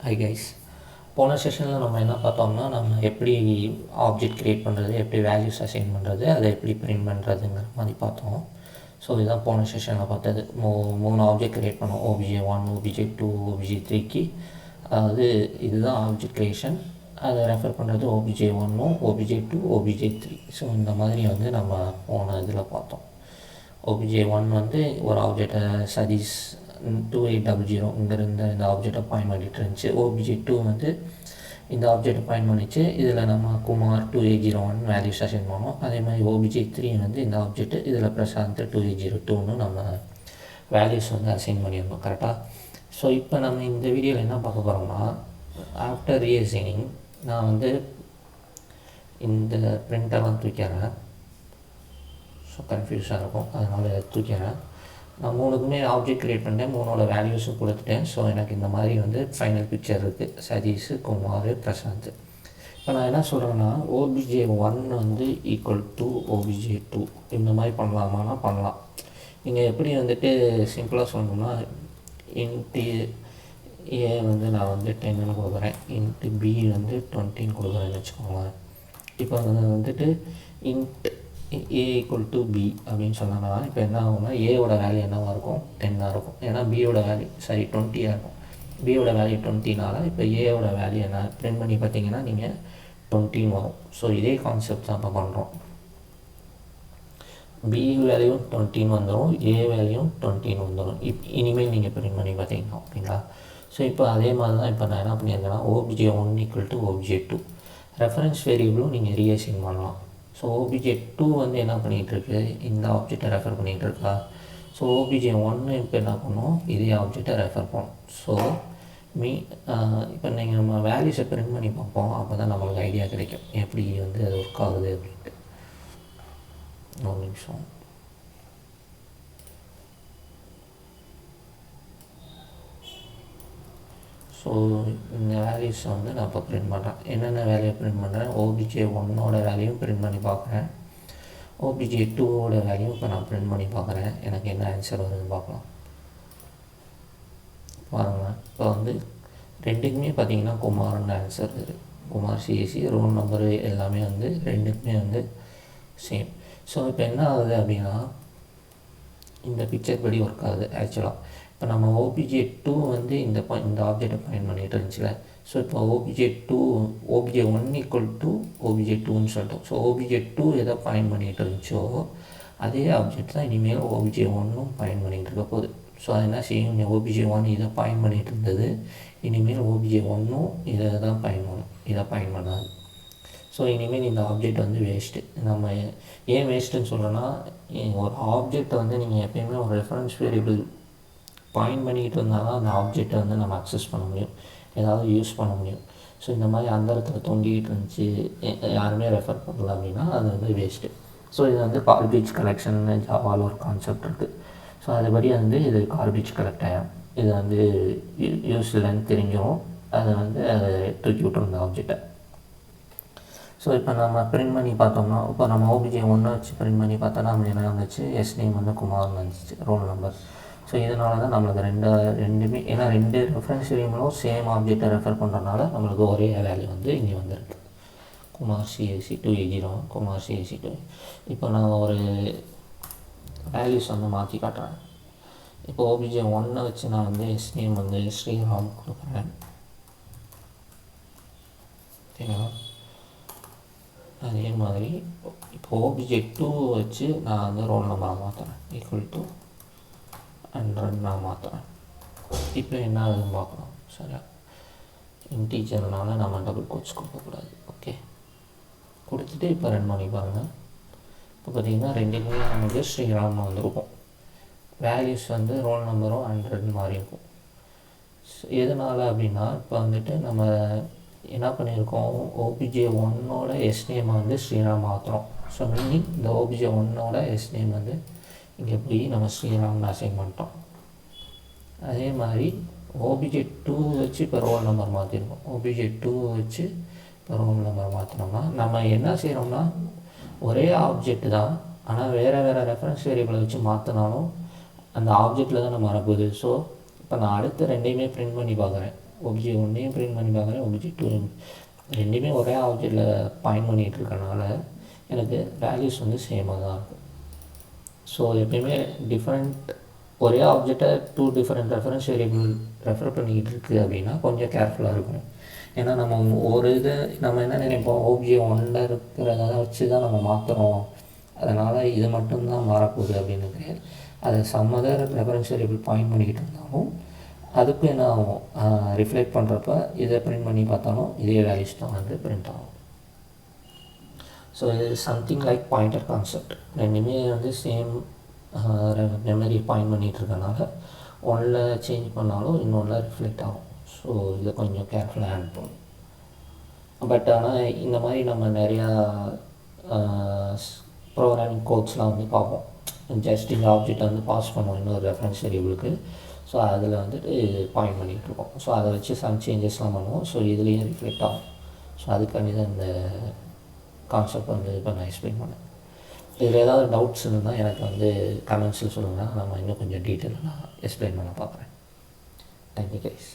Hi guys. போன செஷனில் நம்ம என்ன பார்த்தோம்னா, நம்ம எப்படி ஆப்ஜெக்ட் க்ரியேட் பண்ணுறது, எப்படி வேல்யூஸ் அசைன் பண்ணுறது, அதை எப்படி பிரிண்ட் பண்ணுறதுங்கிற மாதிரி பார்த்தோம். ஸோ இதுதான் போன செஷனில் பார்த்தது. மூணு ஆப்ஜெக்ட் க்ரியேட் பண்ணோம். OBJ1, OBJ2, OBJ3க்கு. அதாவது இதுதான் ஆப்ஜெக்ட் க்ரியேஷன். அதை ரெஃபர் பண்ணுறது OBJ1, OBJ2, OBJ3. ஸோ இந்த மாதிரி வந்து நம்ம போன இதில் பார்த்தோம். OBJ1 வந்து ஒரு ஆப்ஜெக்டை சதீஷ் 2800 இங்கேருந்து இந்த ஆப்ஜெக்டை பாயிண்ட் பண்ணிட்டு இருந்துச்சு. OBJ2 வந்து இந்த ஆப்ஜெக்டை பாயிண்ட் பண்ணிச்சு. இதில் நம்ம குமார் 2801 வேல்யூஸ் அசைன் பண்ணோம். அதே மாதிரி OBJ3 வந்து இந்த ஆப்ஜெக்ட், இதில் பிரசாந்த் 2802ன்னு நம்ம வேல்யூஸ் வந்து அசைன் பண்ணியிருந்தோம். கரெக்டாக? ஸோ இப்போ நம்ம இந்த வீடியோவில் என்ன பார்க்க போகிறோம்னா, ஆஃப்டர் ரீஅசைனிங் நான் வந்து இந்த பிரிண்டெல்லாம் தூக்கிறேன். ஸோ கன்ஃபியூஸாக இருக்கும், அதனால் தூக்கிறேன். நான் மூணுக்குமே ஆப்ஜெக்ட் க்ரியேட் பண்ணிட்டேன், மூணோட வேல்யூஸும் கொடுத்துட்டேன். ஸோ எனக்கு இந்த மாதிரி வந்து ஃபைனல் பிக்சர் இருக்குது, சதீஷ், குமார், பிரசாந்த். இப்போ நான் என்ன சொல்கிறேன்னா, OBJ1 வந்து ஈக்குவல் டு OBJ2 இந்த மாதிரி பண்ணலாமான்னா பண்ணலாம். நீங்கள் எப்படி வந்துட்டு சிம்பிளாக சொல்லணும்னா, இன்ட்டு ஏ வந்து நான் வந்து 10ன்னு கொடுக்குறேன், இன்ட்டு பி வந்து 20ன்னு கொடுக்குறேன்னு வச்சுக்கோங்களேன். இப்போ வந்துட்டு int A equal to B அப்படின்னு சொன்னோன்னா, இப்போ என்ன ஆகும்னா, ஏவோட வேல்யூ என்னவாக இருக்கும், 10ஆக இருக்கும். ஏன்னா பியோட வேல்யூ 20ஆக இருக்கும். பியோட வேல்யூ 20னால இப்போ ஏவோட வேல்யூ என்ன பிரிண்ட் பண்ணி பார்த்தீங்கன்னா நீங்கள் 20 வரும். ஸோ இதே கான்செப்ட் தான் இப்போ பண்ணுறோம். பி வேல்யூவும் 20 வந்துடும், ஏ வேல்யூவும் 20 வந்துடும். இனிமேல் நீங்கள் பிரிண்ட் பண்ணி பார்த்தீங்கன்னா ஓகேங்களா. ஸோ இப்போ அதே மாதிரி தான் இப்போ நான் என்ன பண்ணியிருக்கேன்னா, OBJ1 equal to OBJ2 reference வேரியபிளும் நீங்கள் ரீஅசைன் பண்ணலாம். ஸோ OBJ2 வந்து என்ன பண்ணிகிட்ருக்கு, இந்த ஆப்ஜெக்டை ரெஃபர் பண்ணிகிட்ருக்கா. ஸோ OBJ1 இப்போ என்ன பண்ணோம், இதே ஆப்ஜெக்டை ரெஃபர் பண்ணோம். ஸோ இப்போ நீங்கள் நம்ம வேல்யூஸை பிரிண்ட் பண்ணி பார்ப்போம். அப்போ தான் நம்மளுக்கு ஐடியா கிடைக்கும் எப்படி வந்து அது ஒர்க் ஆகுது அப்படின்ட்டு. ஒரு நிமிஷம். ஸோ இந்த வேல்யூஸை வந்து நான் இப்போ பிரிண்ட் பண்ணுறேன். என்னென்ன வேல்யூ பிரிண்ட் பண்ணுறேன், OBJ1ஓட வேல்யூ பிரிண்ட் பண்ணி பார்க்குறேன், OBJ2ஓட வேல்யூ இப்போ நான் பிரிண்ட் பண்ணி பார்க்குறேன். எனக்கு என்ன ஆன்சர் வருதுன்னு பார்க்கலாம். பாருங்கள், இப்போ வந்து ரெண்டுக்குமே பார்த்தீங்கன்னா குமார்னு ஆன்சர் இருக்குது. குமார் சிஎஸ்சி ரோல் நம்பரு எல்லாமே வந்து ரெண்டுக்குமே வந்து சேம். ஸோ இப்போ என்ன ஆகுது அப்படின்னா, இந்த பிக்சர் படி ஒர்க் ஆகுது ஆக்சுவலாக. இப்போ நம்ம OBJ2 வந்து இந்த ஆப்ஜெக்டை பாயிண்ட் பண்ணிகிட்டு இருந்துச்சுல. ஸோ இப்போ OBJ1 ஈக்குவல் டு OBJ2ன்னு சொல்லிட்டோம். ஸோ OBJ2 எதை பாயிண்ட் பண்ணிகிட்டு இருந்துச்சோ அதே ஆப்ஜெக்ட் தான் இனிமேல் OBJ1னும் பாயிண்ட் பண்ணிகிட்டு இருக்க போகுது. ஸோ அது என்ன செய்யும், OBJ1 இதை பாயிண்ட் பண்ணிகிட்டு இருந்தது, இனிமேல் OBJ1னும் இதை தான் பாயிண்ட் பண்ணும், இதை பாயிண்ட் பண்ணாது. ஸோ இனிமேல் இந்த ஆப்ஜெக்ட் வந்து வேஸ்ட்டு. நம்ம ஏன் வேஸ்ட்டுன்னு சொல்கிறோன்னா, ஒரு ஆப்ஜெக்டை வந்து நீங்கள் எப்பயுமே ஒரு ரெஃபரன்ஸ் வேரியபிள் பாயிண்ட் பண்ணிக்கிட்டு இருந்தால் தான் அந்த ஆப்ஜெக்டை வந்து நம்ம அக்சஸ் பண்ண முடியும், ஏதாவது யூஸ் பண்ண முடியும். ஸோ இந்த மாதிரி அந்த இடத்துல தொங்கிக்கிட்டு இருந்துச்சு, யாருமே ரெஃபர் பண்ணல அப்படின்னா அது வந்து வேஸ்ட்டு. ஸோ இது வந்து கார்பேஜ் கலெக்ஷன் ஜாவாவில் ஒரு கான்செப்ட் இருக்குது. ஸோ அதுபடி வந்து இது கார்பேஜ் கலெக்ட் ஆகும். இது வந்து யூஸ் இல்லைன்னு தெரிஞ்சிடும், அதை வந்து அதை தூக்கி விட்டுரும் இந்த ஆப்ஜெக்டை. ஸோ இப்போ நம்ம பிரிண்ட் பண்ணி பார்த்தோம்னா, இப்போ நம்ம OBJ1 வச்சு பிரிண்ட் பண்ணி பார்த்தோன்னா நம்ம என்ன வந்துச்சு, எஸ் நேம் வந்து குமார்னு வந்துச்சு, ரோல் நம்பர். ஸோ இதனால தான் நம்மளுக்கு ரெண்டுமே, ஏன்னா ரெண்டு ரெஃபரன்ஸ் வேரியபிளும் சேம் ஆப்ஜெக்டை ரெஃபர் பண்ணுறதுனால நம்மளுக்கு ஒரே வேல்யூ வந்து இங்கே வந்துருக்கு, குமார் சிஎஸ்சி 280, குமார் சிஎஸ்சி 2. இப்போ நான் ஒரு வேல்யூஸ் வந்து மாற்றி காட்டுறேன். இப்போ OBJ1 வச்சு நான் வந்து எஸ் நேம் வந்து ஸ்ரீராம் கொடுக்குறேன். ஓகேங்களா. அதே மாதிரி இப்போ OBJ2 வச்சு நான் வந்து ரோல் நம்பரை மாற்றுறேன், ஈக்குவல் டு 100 நான் மாற்றுறேன். இப்போ என்ன ஆகுதுன்னு பார்க்கலாம். சரியா, இன்டீஜர்னால நம்ம டபுள் கோட்ஸ் கொடுக்கக்கூடாது. ஓகே, கொடுத்துட்டு இப்போ ரன் பண்ணி பாருங்கள். இப்போ பார்த்திங்கன்னா ரெண்டுக்குமே நமக்கு ஸ்ரீராம் வந்துருக்கும், வேல்யூஸ் வந்து ரோல் நம்பரும் 100 மாதிரி இருக்கும். எதனால் அப்படின்னா, இப்போ வந்துட்டு நம்ம என்ன பண்ணியிருக்கோம், OBJ1ஓட எஸ் நேமை வந்து ஸ்ரீராம் மாற்றுறோம். ஸோ மீனிங் இந்த OBJ1ஓட எஸ் நேம் வந்து இங்கே போய் நம்ம ஸ்ரீராம்னு அசைன் பண்ணிட்டோம். அதே மாதிரி OBJ2 வச்சு இப்போ ரோல் நம்பர் மாற்றிருக்கோம். OBJ2 வச்சு இப்போ ரோல் நம்பர் மாற்றினோம்னா நம்ம என்ன செய்கிறோம்னா, ஒரே ஆப்ஜெக்ட் தான், ஆனால் வேறு ரெஃபரன்ஸ் வேரியபிளை வச்சு மாற்றினாலும் அந்த ஆப்ஜெக்டில் தான் நம்ம வரப்போகுது. ஸோ இப்போ நான் அடுத்த ரெண்டையுமே பிரிண்ட் பண்ணி பார்க்குறேன். ஒப்ஜி ஒன்றையும் பிரிண்ட் பண்ணி பார்க்குறேன், ஒப்ஜி டூ ரெண்டுமே ஒரே ஆப்ஜெக்டில் பாயிண்ட் பண்ணிகிட்டு இருக்கனால எனக்கு வேல்யூஸ் வந்து சேமாக தான் இருக்கும். ஸோ எப்பயுமே ஒரே ஆப்ஜெக்டை 2 டிஃப்ரெண்ட் ரெஃபரன்ஸ் வேரியபிள் ரெஃபர் பண்ணிக்கிட்டு இருக்குது அப்படின்னா கொஞ்சம் கேர்ஃபுல்லாக இருக்கணும். ஏன்னா நம்ம நம்ம என்ன நினைப்போம், ஓபிஜி 1 இருக்கிறத வச்சு தான் நம்ம மாற்றுறோம், அதனால் இது மட்டும்தான் மாறப்போகுது அப்படின்னு கிடையாது. அதை some other reference variable point பண்ணிக்கிட்டு இருந்தாலும் அதுக்கு என்ன ஆகும், ரிஃப்ளெக்ட் பண்ணுறப்ப இதை பிரிண்ட் பண்ணி பார்த்தாலும் இதே வேல்யூஸ் தான் வந்து பிரிண்ட் ஆகும். ஸோ இது சம்திங் லைக் பாயிண்டர் கான்செப்ட். ரெண்டுமே வந்து சேம் மெமரி பாயிண்ட் பண்ணிகிட்ருக்கனால ஒன்றில் சேஞ்ச் பண்ணாலும் இன்னொன்றில் ரிஃப்ளெக்ட் ஆகும். ஸோ இதை கொஞ்சம் கேர்ஃபுல்லாக ஹேண்ட் பண்ணணும். பட் ஆனால் இந்த மாதிரி நம்ம நிறையா ப்ரோக்ராமிங் கோட்ஸ்லாம் வந்து பார்ப்போம். ஜஸ்ட் இந்த ஆப்ஜெக்டை வந்து பாஸ் பண்ணுவோம் இன்னொரு ரெஃபரன்ஸ் வேரியபிளுக்கு. ஸோ அதில் வந்துட்டு பாயிண்ட் பண்ணிகிட்ருக்கோம். ஸோ அதை வச்சு சம் சேஞ்சஸ்லாம் பண்ணுவோம். ஸோ இதுலேயும் ரிஃப்ளெக்ட் ஆகும். ஸோ அதுக்காண்டி தான் இந்த கான்செப்ட் வந்து இப்போ நான் எக்ஸ்பிளைன் பண்ணேன். இதில் ஏதாவது டவுட்ஸ் இருந்தால் எனக்கு வந்து கமெண்ட்ஸில் சொல்லுங்கள், நம்ம இன்னும் கொஞ்சம் டீட்டெயிலாக நான் எக்ஸ்பிளைன் பண்ண பார்க்குறேன். Thank you guys.